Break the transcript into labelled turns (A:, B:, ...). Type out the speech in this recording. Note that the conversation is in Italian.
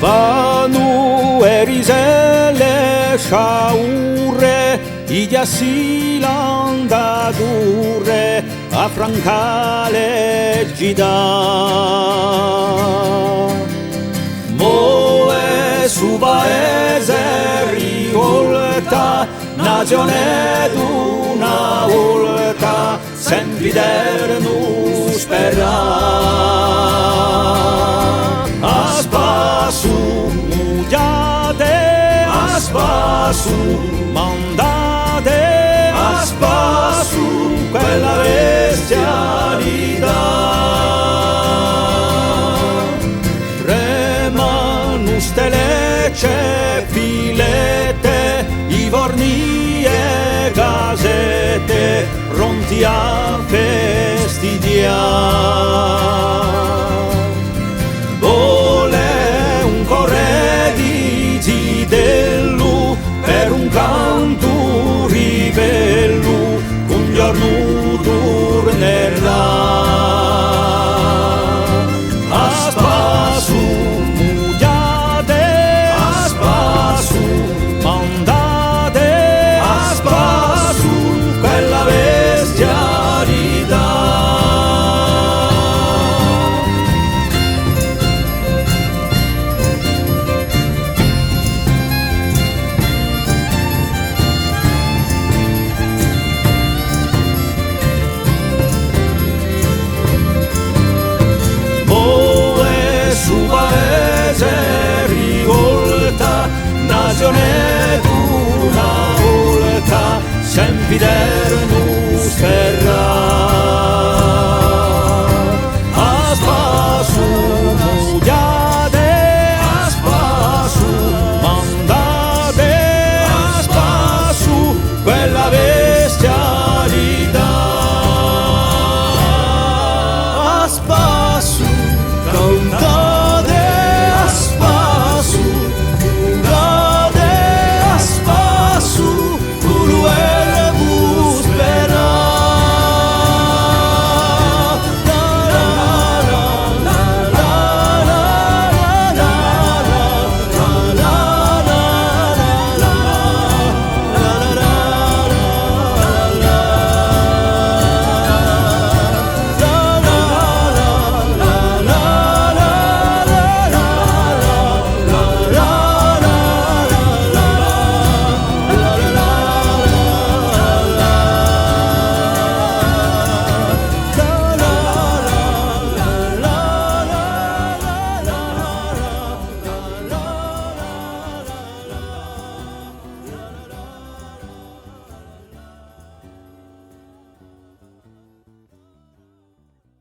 A: Vanu erisele sciaurre, i diassilanda durre, a francale gida. Moe su paese rivolta, nazione d'una volta, sempiterno sperare. A spasu mugiate, a spasu mandate, a spasu quella bestialità. Tremano stelle filette, i vorni e gasette, pronti a festidiare. Vole un corre di zidellu per un canto ribellu, un giorno tornerà. A spasu mugiate, a spasu mandate, a spasu quella bestialità. Nazione d'una volta, sempiterno